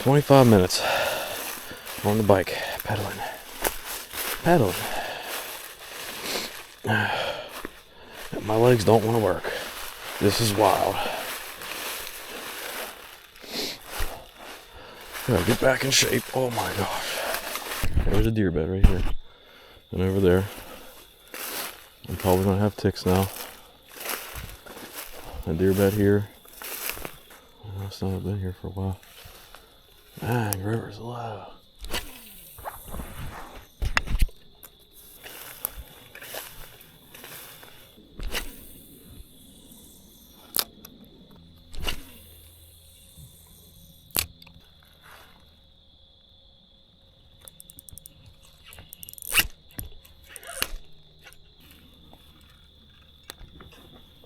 25 minutes on the bike, pedaling. My legs don't want to work. This is wild. Gotta get back in shape. Oh my gosh. There's a deer bed right here. And over there. I'm probably gonna have ticks now. A deer bed here. It's not been here for a while. Dang, river's low.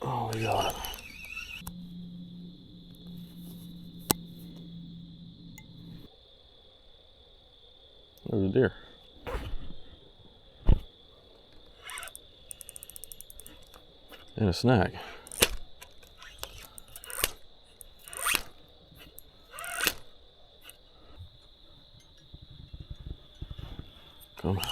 Oh, we got it. There's a deer. And a snack. Come on.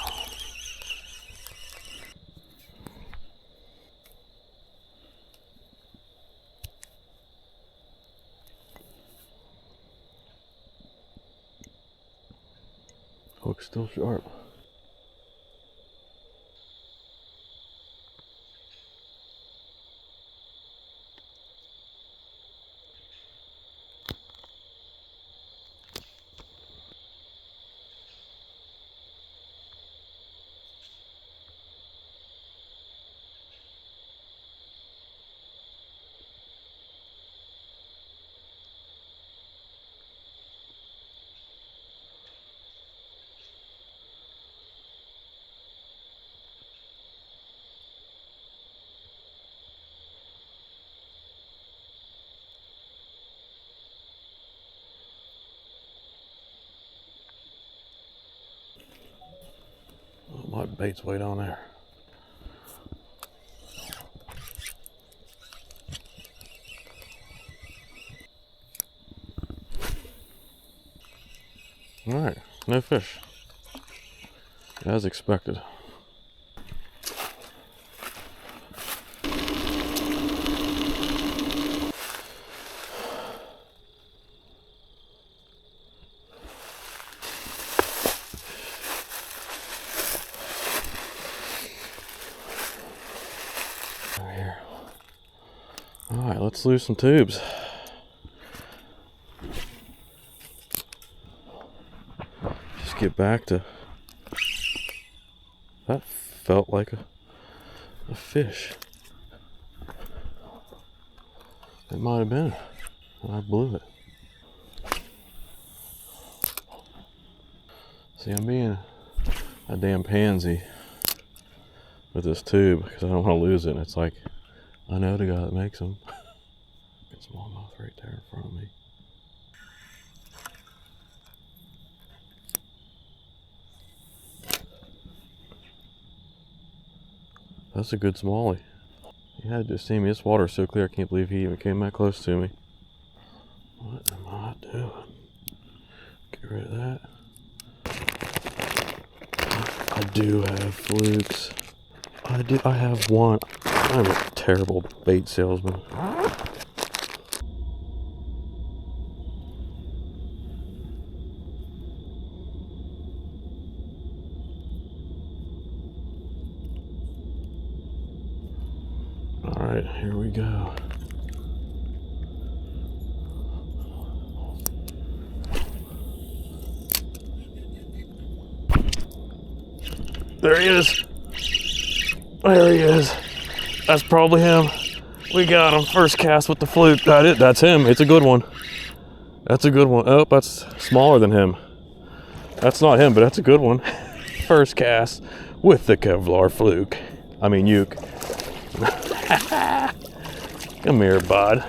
Hook's still sharp. Oh, my bait's way down there. Alright, no fish. As expected. Here. Alright, let's lose some tubes. Just get back to... That felt like a fish. It might have been. I blew it. See, I'm being a damn pansy with this tube because I don't want to lose it. And it's like, I know the guy that makes them. Got smallmouth right there in front of me. That's a good smallie. He had to see me. This water's so clear, I can't believe he even came that close to me. What am I doing? Get rid of that. I do have flukes. I have one. I'm a terrible bait salesman. Alright, here we go. There he is. There he is. That's probably him. We got him. First cast with the fluke. That's him. It's a good one. That's a good one. Oh, that's smaller than him. That's not him, but that's a good one. First cast with the Kevlar fluke. I mean, Yuke. Come here, bud.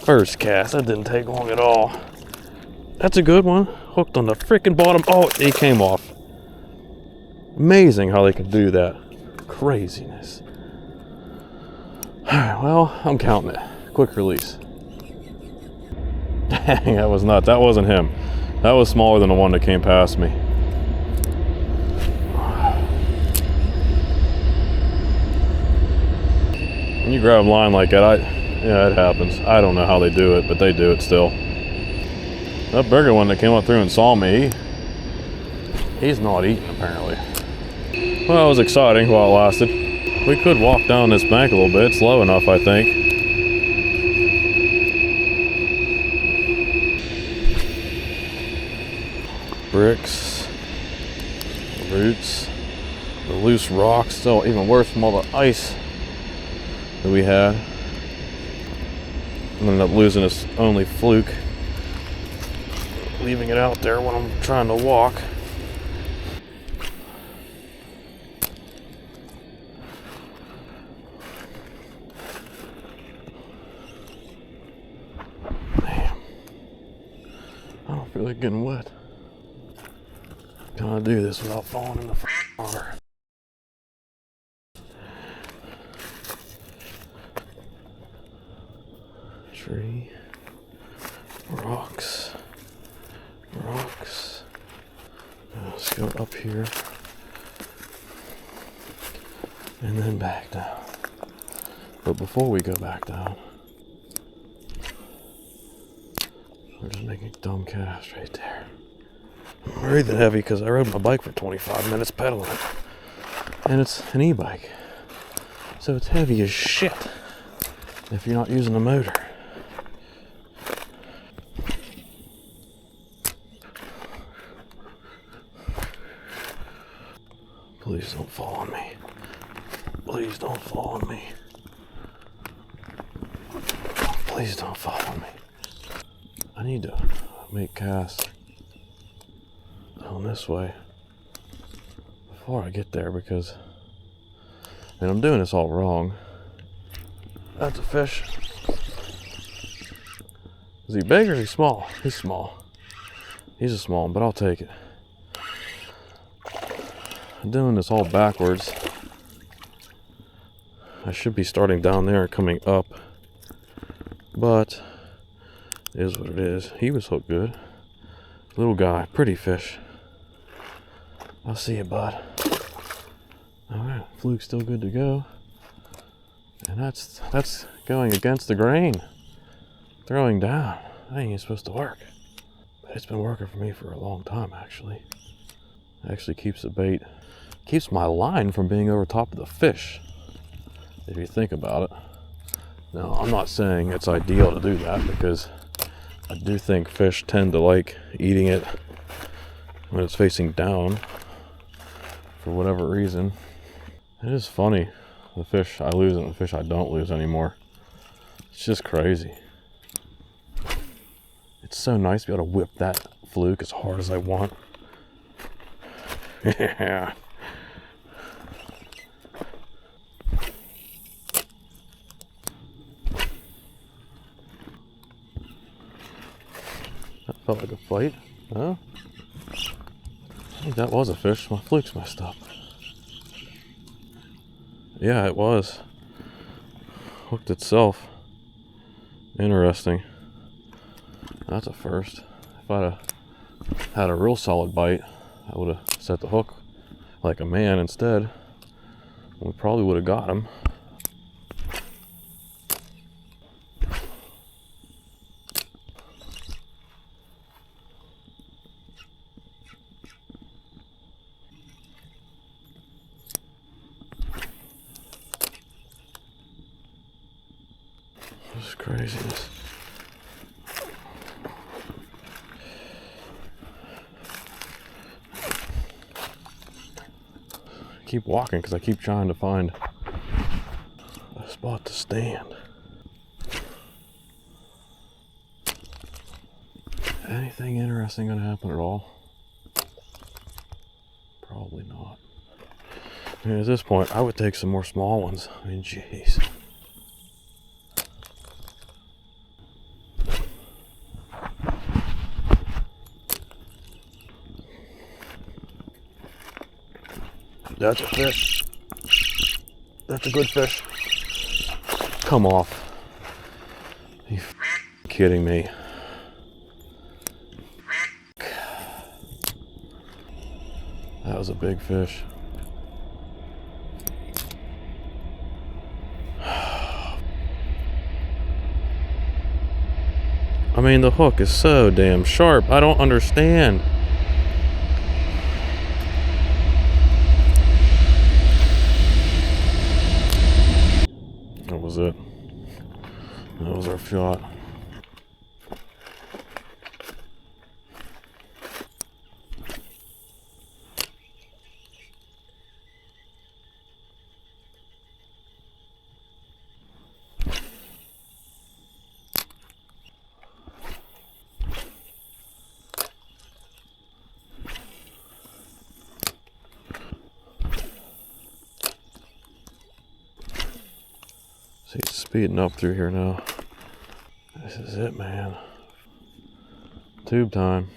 First cast. That didn't take long at all. That's a good one. Hooked on the freaking bottom. Oh, he came off. Amazing how they can do that. Craziness. Alright, well, I'm counting it. Quick release. Dang, that was nuts. That wasn't him. That was smaller than the one that came past me. When you grab a line like that, yeah, it happens. I don't know how they do it, but they do it still. That bigger one that came up through and saw me, he's not eating apparently. Well, it was exciting while it lasted. We could walk down this bank a little bit. It's low enough, I think. Bricks, roots, the loose rocks, still even worse from all the ice that we had. I ended up losing this only fluke, leaving it out there when I'm trying to walk. Damn, I don't feel like getting wet. Can I do this without falling in the water? Tree, rocks, rocks. Let's go up here and then back down. But before we go back down, we're just making a dumb cast right there. I'm breathing heavy because I rode my bike for 25 minutes pedaling it. And it's an e-bike. So it's heavy as shit if you're not using the motor. Please don't fall on me. Please don't fall on me. Please don't fall on me. I need to make casts down this way before I get there because, and I'm doing this all wrong. That's a fish. Is he big or is he small? He's small. He's a small one, but I'll take it. I'm doing this all backwards. I should be starting down there and coming up, but it is what it is. He was hooked good. Little guy, pretty fish. I'll see you, bud. Alright, fluke's still good to go. And that's going against the grain. Throwing down. That ain't supposed to work. But it's been working for me for a long time, actually. It actually keeps the bait, keeps my line from being over top of the fish, if you think about it. Now, I'm not saying it's ideal to do that because I do think fish tend to like eating it when it's facing down for whatever reason. It is funny, the fish I lose and the fish I don't lose anymore. It's just crazy. It's so nice to be able to whip that fluke as hard as I want. Yeah. That felt like a fight. No? I think that was a fish. My fluke's messed up. Yeah, it was. Hooked itself. Interesting. That's a first. If I'd have had a real solid bite, I would have set the hook like a man instead. We probably would have got him. This is craziness. Keep walking because I keep trying to find a spot to stand. Anything interesting gonna happen at all? Probably not. I mean, at this point, I would take some more small ones. I mean, jeez. That's a fish. That's a good fish. Come off. Are you kidding me? That was a big fish. I mean, the hook is so damn sharp. I don't understand. That was it. That was our shot. See, it's speeding up through here now. This is it, man. Tube time.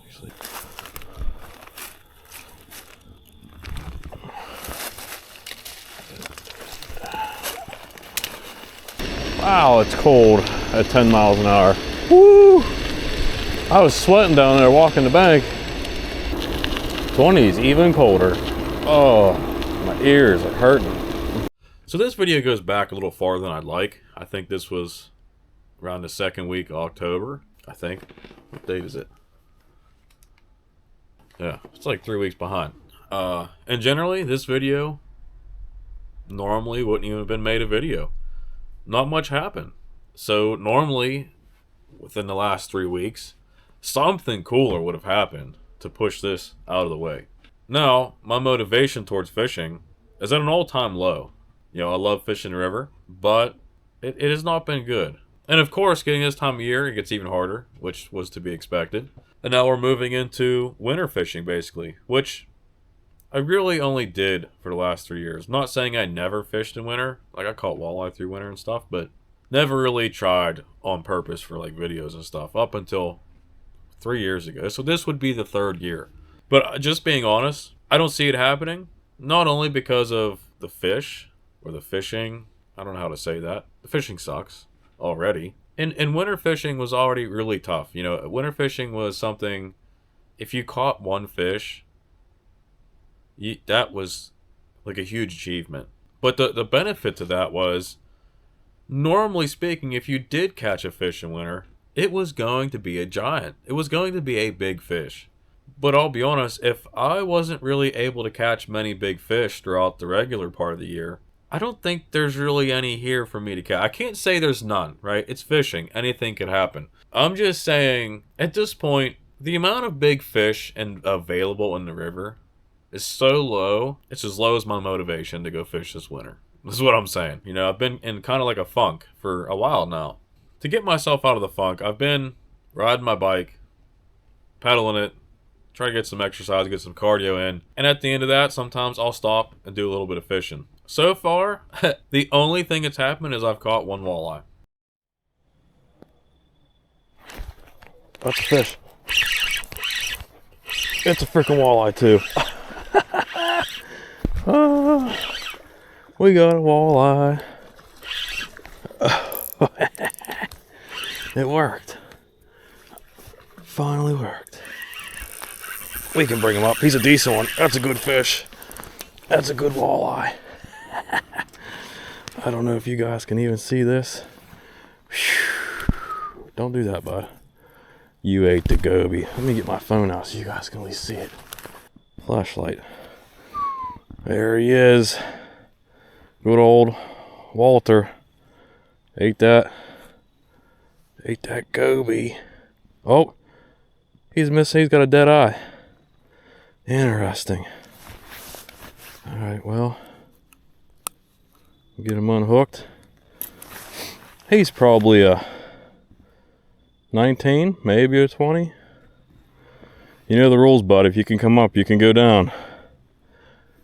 Actually, wow, it's cold at 10 miles an hour. Woo! I was sweating down there walking the bank. 20's even colder. Oh, my ears are hurting. So this video goes back a little farther than I'd like. I think this was around the second week of October, I think. What date is it? Yeah, it's like 3 weeks behind. And generally, this video normally wouldn't even have been made a video. Not much happened. So normally, within the last 3 weeks, something cooler would have happened to push this out of the way. Now, my motivation towards fishing is at an all-time low. You know, I love fishing the river, but it has not been good. And of course, getting this time of year, it gets even harder, which was to be expected. And now we're moving into winter fishing, basically, which I really only did for the last 3 years. I'm not saying I never fished in winter. Like, I caught walleye through winter and stuff, but never really tried on purpose for, like, videos and stuff up until 3 years ago. So this would be the third year. But just being honest, I don't see it happening. Not only because of the fish, or the fishing. I don't know how to say that. The fishing sucks already. And winter fishing was already really tough. You know, winter fishing was something, if you caught one fish, that was like a huge achievement. But the benefit to that was, normally speaking, if you did catch a fish in winter, it was going to be a giant. It was going to be a big fish. But I'll be honest, if I wasn't really able to catch many big fish throughout the regular part of the year, I don't think there's really any here for me to catch. I can't say there's none, right? It's fishing. Anything could happen. I'm just saying, at this point, the amount of big fish available in the river is so low. It's as low as my motivation to go fish this winter. This is what I'm saying. You know, I've been in kind of like a funk for a while now. To get myself out of the funk, I've been riding my bike, pedaling it, trying to get some exercise, get some cardio in. And at the end of that, sometimes I'll stop and do a little bit of fishing. So far, the only thing that's happened is I've caught one walleye. That's a fish. It's a freaking walleye too. We got a walleye. It worked. Finally worked. We can bring him up. He's a decent one. That's a good fish. That's a good walleye. I don't know if you guys can even see this. Whew. Don't do that, bud. You ate the goby. Let me get my phone out so you guys can at least see it. Flashlight. There he is. Good old Walter. Ate that goby. Oh, he's missing. He's got a dead eye. Interesting. All right, well, get him unhooked. He's probably a 19, maybe a 20. You know the rules, bud. If you can come up, you can go down.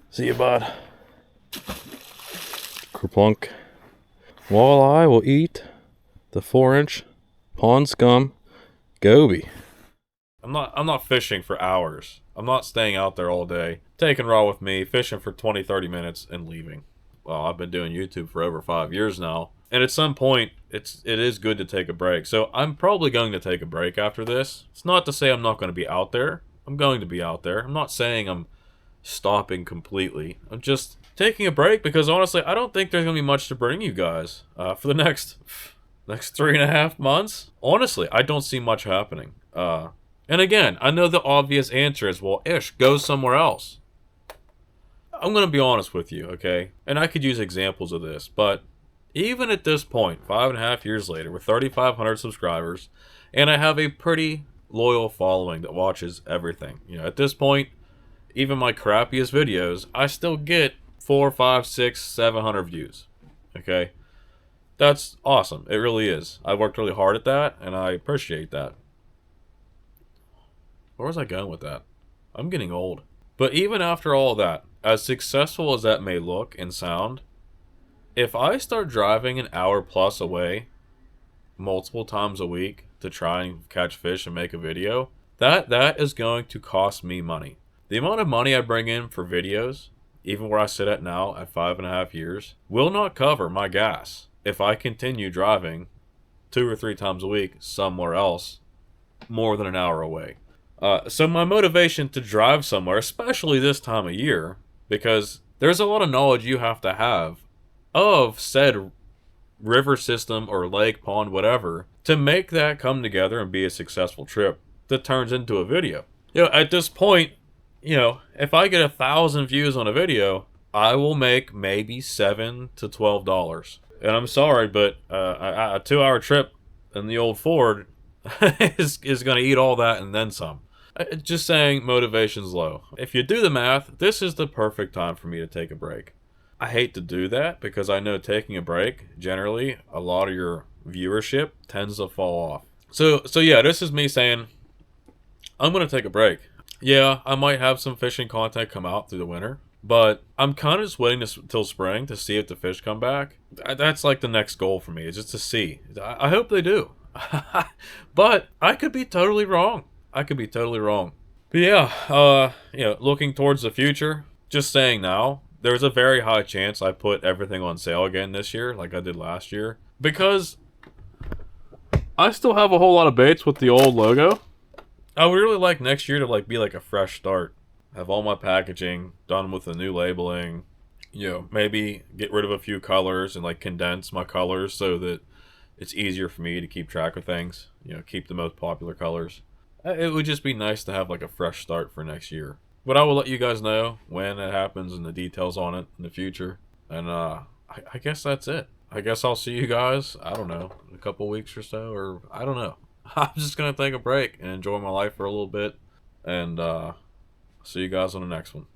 See you, bud. Kerplunk. Walleye will eat the 4-inch pond scum goby. I'm not fishing for hours. I'm not staying out there all day, taking raw with me, fishing for 20, 30 minutes, and leaving. Well, I've been doing YouTube for over 5 years now, and at some point, it is good to take a break. So I'm probably going to take a break after this. It's not to say I'm not going to be out there. I'm going to be out there. I'm not saying I'm stopping completely. I'm just taking a break because honestly, I don't think there's going to be much to bring you guys for the next 3.5 months. Honestly, I don't see much happening. And again, I know the obvious answer is, well, Ish, go somewhere else. I'm going to be honest with you, okay? And I could use examples of this, but even at this point, 5.5 years later, with 3,500 subscribers, and I have a pretty loyal following that watches everything. You know, at this point, even my crappiest videos, I still get 4, 5, 6, 700 views. Okay? That's awesome. It really is. I worked really hard at that, and I appreciate that. Where was I going with that? I'm getting old. But even after all that, as successful as that may look and sound, if I start driving an hour plus away multiple times a week to try and catch fish and make a video, that is going to cost me money. The amount of money I bring in for videos, even where I sit at now at 5.5 years, will not cover my gas if I continue driving 2 or 3 times a week somewhere else more than an hour away. So my motivation to drive somewhere, especially this time of year, because there's a lot of knowledge you have to have of said river system or lake, pond, whatever, to make that come together and be a successful trip that turns into a video. You know, at this point, you know, if I get 1,000 views on a video, I will make maybe $7 to $12. And I'm sorry, but a 2-hour trip in the old Ford is going to eat all that and then some. Just saying, motivation's low. If you do the math, this is the perfect time for me to take a break. I hate to do that because I know taking a break, generally, a lot of your viewership tends to fall off. So yeah, this is me saying, I'm going to take a break. Yeah, I might have some fishing content come out through the winter, but I'm kind of just waiting till spring to see if the fish come back. That's like the next goal for me, is just to see. I hope they do. But I could be totally wrong. But yeah, you know, looking towards the future, just saying now, there's a very high chance I put everything on sale again this year, like I did last year, because I still have a whole lot of baits with the old logo. I would really like next year to be like a fresh start. Have all my packaging done with the new labeling. You know, maybe get rid of a few colors and like condense my colors so that it's easier for me to keep track of things. You know, keep the most popular colors. It would just be nice to have like a fresh start for next year. But I will let you guys know when it happens and the details on it in the future. And I guess that's it. I guess I'll see you guys, I don't know, in a couple weeks or so, or I don't know. I'm just going to take a break and enjoy my life for a little bit. And see you guys on the next one.